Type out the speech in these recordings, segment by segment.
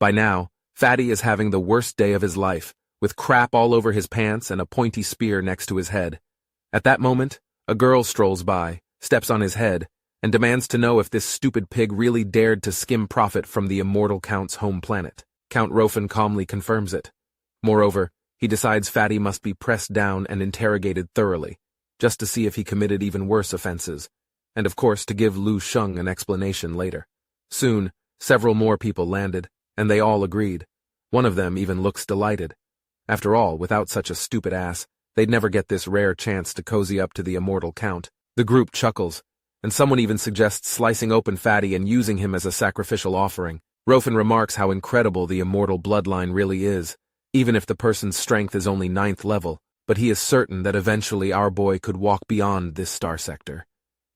By now, Fatty is having the worst day of his life, with crap all over his pants and a pointy spear next to his head. At that moment, a girl strolls by, steps on his head, and demands to know if this stupid pig really dared to skim profit from the immortal Count's home planet. Count Rofen calmly confirms it. Moreover, he decides Fatty must be pressed down and interrogated thoroughly, just to see if he committed even worse offenses, and of course to give Lu Sheng an explanation later. Soon, several more people landed, and they all agreed. One of them even looks delighted. After all, without such a stupid ass, they'd never get this rare chance to cozy up to the immortal Count. The group chuckles, and someone even suggests slicing open Fatty and using him as a sacrificial offering. Rofen remarks how incredible the immortal bloodline really is, even if the person's strength is only 9th level, but he is certain that eventually our boy could walk beyond this star sector.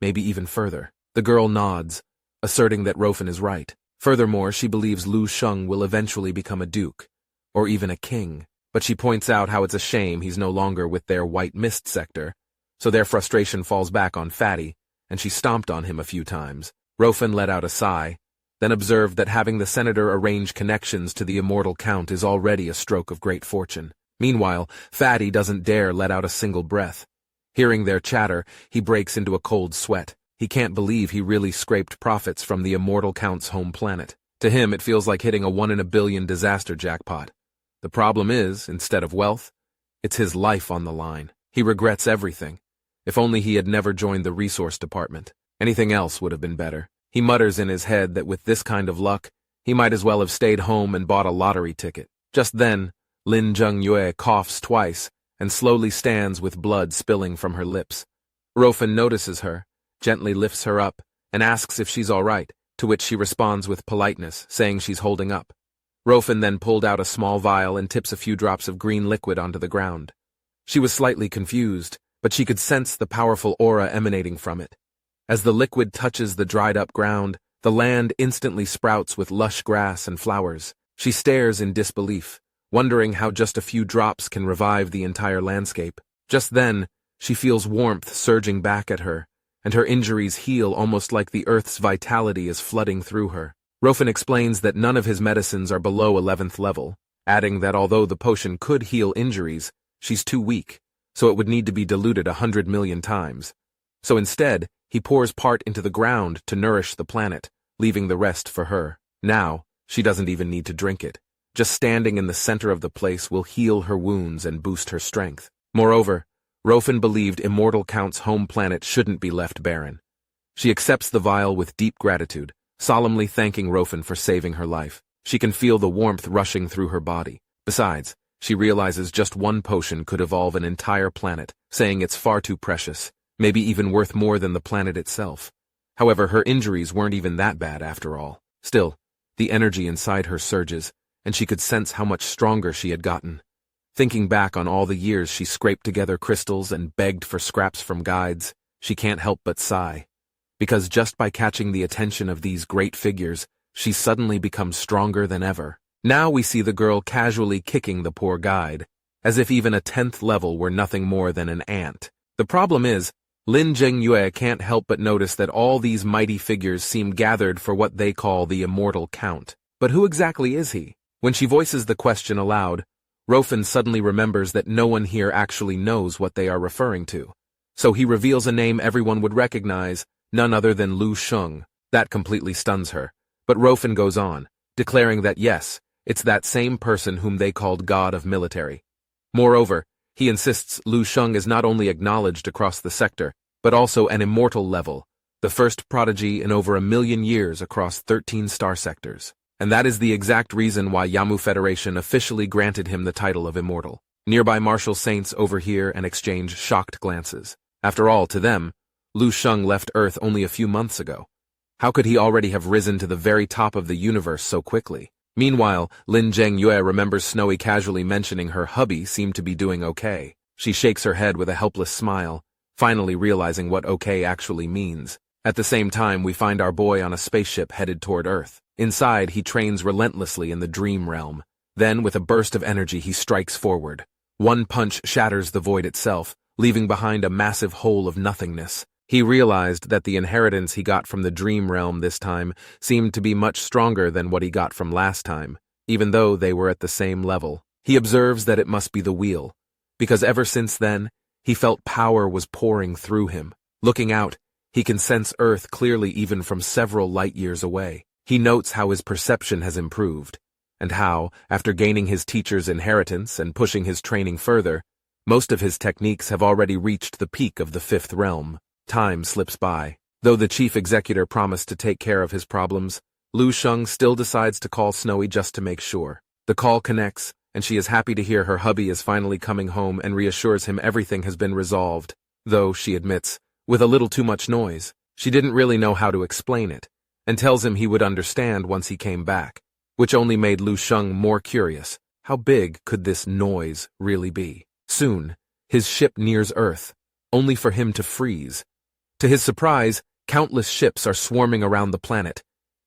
Maybe even further. The girl nods, asserting that Rofen is right. Furthermore, she believes Lu Sheng will eventually become a duke, or even a king, but she points out how it's a shame he's no longer with their white mist sector, so their frustration falls back on Fatty, and she stomped on him a few times. Rofen let out a sigh, then observed that having the senator arrange connections to the immortal Count is already a stroke of great fortune. Meanwhile, Fatty doesn't dare let out a single breath. Hearing their chatter, he breaks into a cold sweat. He can't believe he really scraped profits from the immortal Count's home planet. To him, it feels like hitting a 1 in a billion disaster jackpot. The problem is, instead of wealth, it's his life on the line. He regrets everything. If only he had never joined the resource department. Anything else would have been better. He mutters in his head that with this kind of luck, he might as well have stayed home and bought a lottery ticket. Just then, Lin Zhengyue coughs twice and slowly stands with blood spilling from her lips. Rofen notices her, gently lifts her up, and asks if she's all right, to which she responds with politeness, saying she's holding up. Rofen then pulled out a small vial and tips a few drops of green liquid onto the ground. She was slightly confused, but she could sense the powerful aura emanating from it. As the liquid touches the dried-up ground, the land instantly sprouts with lush grass and flowers. She stares in disbelief, wondering how just a few drops can revive the entire landscape. Just then, she feels warmth surging back at her, and her injuries heal almost like the earth's vitality is flooding through her. Rofen explains that none of his medicines are below 11th level, adding that although the potion could heal injuries, she's too weak, so it would need to be diluted 100 million times. So instead, he pours part into the ground to nourish the planet, leaving the rest for her. Now, she doesn't even need to drink it. Just standing in the center of the place will heal her wounds and boost her strength. Moreover, Rofen believed Immortal Count's home planet shouldn't be left barren. She accepts the vial with deep gratitude, solemnly thanking Rofen for saving her life. She can feel the warmth rushing through her body. Besides, she realizes just one potion could evolve an entire planet, saying it's far too precious, maybe even worth more than the planet itself. However, her injuries weren't even that bad after all. Still, the energy inside her surges, and she could sense how much stronger she had gotten. Thinking back on all the years she scraped together crystals and begged for scraps from guides, she can't help but sigh. Because just by catching the attention of these great figures, she suddenly becomes stronger than ever. Now we see the girl casually kicking the poor guide, as if even a 10th level were nothing more than an ant. The problem is, Lin Zhengyue can't help but notice that all these mighty figures seem gathered for what they call the Immortal Count. But who exactly is he? When she voices the question aloud, Rofen suddenly remembers that no one here actually knows what they are referring to. So he reveals a name everyone would recognize, none other than Lu Sheng. That completely stuns her. But Rofen goes on, declaring that yes, it's that same person whom they called God of Military. Moreover, he insists Lu Sheng is not only acknowledged across the sector, but also an immortal level, the first prodigy in over 1,000,000 years across 13 star sectors. And that is the exact reason why Yamu Federation officially granted him the title of Immortal. Nearby martial saints overhear and exchange shocked glances. After all, to them, Lu Sheng left Earth only a few months ago. How could he already have risen to the very top of the universe so quickly? Meanwhile, Lin Zhengyue remembers Snowy casually mentioning her hubby seemed to be doing okay. She shakes her head with a helpless smile, finally realizing what okay actually means. At the same time, we find our boy on a spaceship headed toward Earth. Inside, he trains relentlessly in the dream realm. Then, with a burst of energy, he strikes forward. One punch shatters the void itself, leaving behind a massive hole of nothingness. He realized that the inheritance he got from the dream realm this time seemed to be much stronger than what he got from last time, even though they were at the same level. He observes that it must be the wheel, because ever since then, he felt power was pouring through him. Looking out, he can sense Earth clearly even from several light years away. He notes how his perception has improved, and how, after gaining his teacher's inheritance and pushing his training further, most of his techniques have already reached the peak of the fifth realm. Time slips by. Though the chief executor promised to take care of his problems, Lu Sheng still decides to call Snowy just to make sure. The call connects, and she is happy to hear her hubby is finally coming home and reassures him everything has been resolved, though, she admits, with a little too much noise. She didn't really know how to explain it, and tells him he would understand once he came back, which only made Lu Sheng more curious. How big could this noise really be? Soon, his ship nears Earth, only for him to freeze. To his surprise, countless ships are swarming around the planet.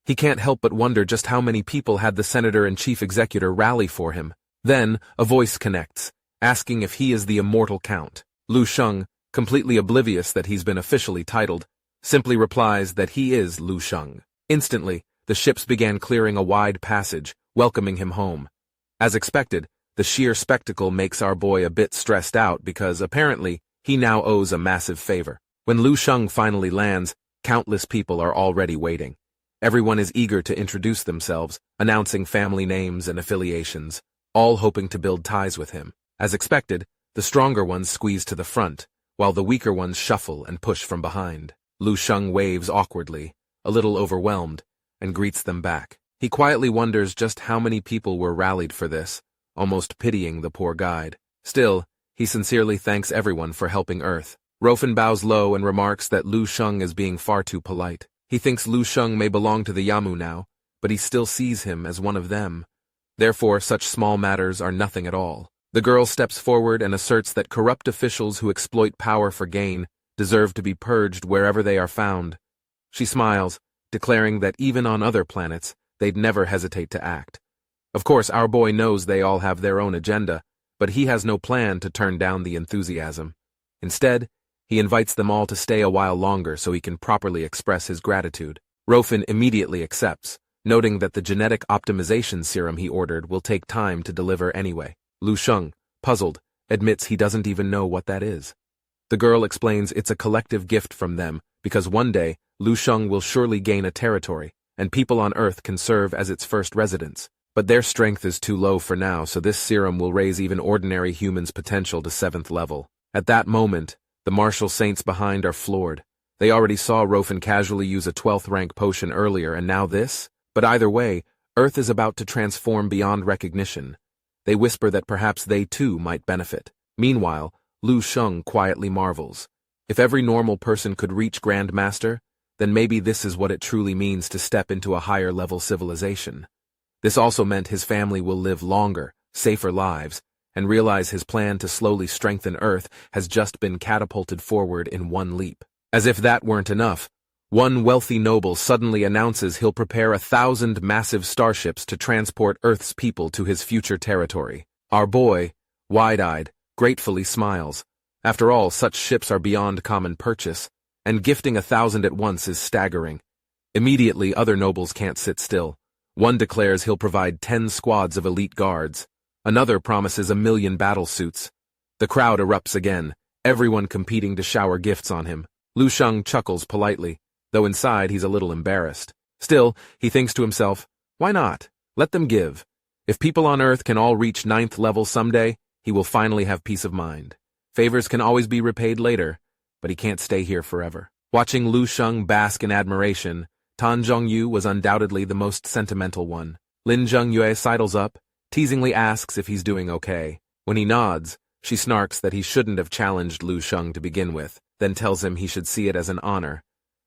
He can't help but wonder just how many people had the senator and chief executor rally for him. Then, a voice connects, asking if he is the immortal count. Lu Sheng, completely oblivious that he's been officially titled, simply replies that he is Lu Sheng. Instantly, the ships began clearing a wide passage, welcoming him home. As expected, the sheer spectacle makes our boy a bit stressed out because, apparently, he now owes a massive favor. When Lu Sheng finally lands, countless people are already waiting. Everyone is eager to introduce themselves, announcing family names and affiliations, all hoping to build ties with him. As expected, the stronger ones squeeze to the front, while the weaker ones shuffle and push from behind. Lu Sheng waves awkwardly, a little overwhelmed, and greets them back. He quietly wonders just how many people were rallied for this, almost pitying the poor guide. Still, he sincerely thanks everyone for helping Earth. Rofen bows low and remarks that Lu Sheng is being far too polite. He thinks Lu Sheng may belong to the Yamu now, but he still sees him as one of them. Therefore, such small matters are nothing at all. The girl steps forward and asserts that corrupt officials who exploit power for gain deserve to be purged wherever they are found. She smiles, declaring that even on other planets, they'd never hesitate to act. Of course, our boy knows they all have their own agenda, but he has no plan to turn down the enthusiasm. Instead, he invites them all to stay a while longer so he can properly express his gratitude. Rofen immediately accepts, noting that the genetic optimization serum he ordered will take time to deliver anyway. Lu Sheng, puzzled, admits he doesn't even know what that is. The girl explains it's a collective gift from them, because one day, Lu Sheng will surely gain a territory, and people on Earth can serve as its first residents. But their strength is too low for now, so this serum will raise even ordinary humans' potential to 7th level. At that moment, the martial saints behind are floored. They already saw Rofen casually use a 12th rank potion earlier, and now this? But either way, Earth is about to transform beyond recognition. They whisper that perhaps they too might benefit. Meanwhile, Lu Sheng quietly marvels. If every normal person could reach Grand Master, then maybe this is what it truly means to step into a higher level civilization. This also meant his family will live longer, safer lives, and realize his plan to slowly strengthen Earth has just been catapulted forward in one leap. As if that weren't enough, one wealthy noble suddenly announces he'll prepare 1,000 massive starships to transport Earth's people to his future territory. Our boy, wide-eyed, gratefully smiles. After all, such ships are beyond common purchase, and gifting 1,000 at once is staggering. Immediately, other nobles can't sit still. One declares he'll provide 10 squads of elite guards. Another promises 1,000,000 battle suits. The crowd erupts again, everyone competing to shower gifts on him. Lu Sheng chuckles politely, though inside he's a little embarrassed. Still, he thinks to himself, why not? Let them give. If people on Earth can all reach 9th level someday, he will finally have peace of mind. Favors can always be repaid later, but he can't stay here forever. Watching Lu Sheng bask in admiration, Tan Zhongyu was undoubtedly the most sentimental one. Lin Zhengyue sidles up, teasingly asks if he's doing okay. When he nods, she snarks that he shouldn't have challenged Lu Sheng to begin with, then tells him he should see it as an honor.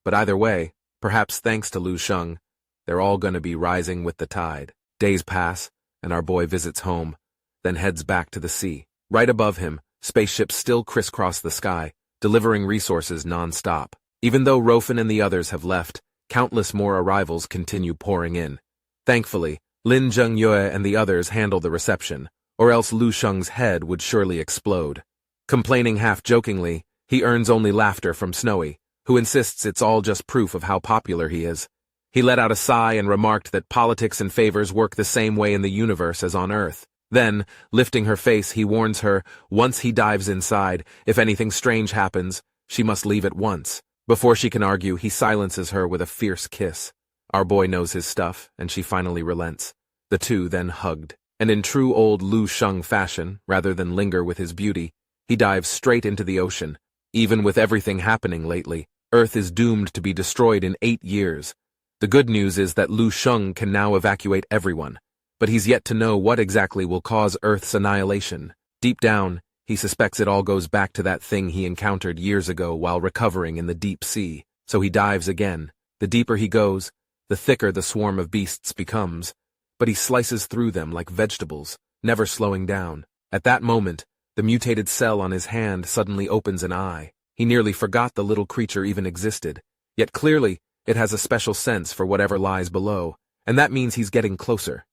But either way, perhaps thanks to Lu Sheng, they're all gonna be rising with the tide. Days pass, and our boy visits home, then heads back to the sea. Right above him, spaceships still crisscross the sky, delivering resources non-stop. Even though Rofen and the others have left, countless more arrivals continue pouring in. Thankfully, Lin Zhengyue and the others handle the reception, or else Lu Sheng's head would surely explode. Complaining half-jokingly, he earns only laughter from Snowy, who insists it's all just proof of how popular he is. He let out a sigh and remarked that politics and favors work the same way in the universe as on Earth. Then, lifting her face, he warns her, once he dives inside, if anything strange happens, she must leave at once. Before she can argue, he silences her with a fierce kiss. Our boy knows his stuff, and she finally relents. The two then hugged. And in true old Lu Sheng fashion, rather than linger with his beauty, he dives straight into the ocean. Even with everything happening lately, Earth is doomed to be destroyed in 8 years. The good news is that Lu Sheng can now evacuate everyone, but he's yet to know what exactly will cause Earth's annihilation. Deep down, he suspects it all goes back to that thing he encountered years ago while recovering in the deep sea. So he dives again. The deeper he goes, the thicker the swarm of beasts becomes, but he slices through them like vegetables, never slowing down. At that moment, the mutated cell on his hand suddenly opens an eye. He nearly forgot the little creature even existed, yet clearly it has a special sense for whatever lies below, and that means he's getting closer.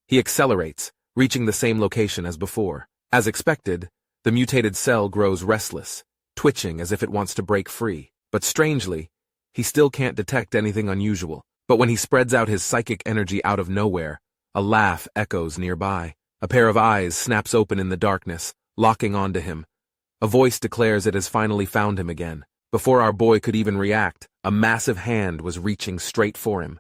He accelerates, reaching the same location as before. As expected, the mutated cell grows restless, twitching as if it wants to break free. But strangely, he still can't detect anything unusual. But when he spreads out his psychic energy out of nowhere, a laugh echoes nearby. A pair of eyes snaps open in the darkness, locking onto him. A voice declares it has finally found him again. Before our boy could even react, a massive hand was reaching straight for him.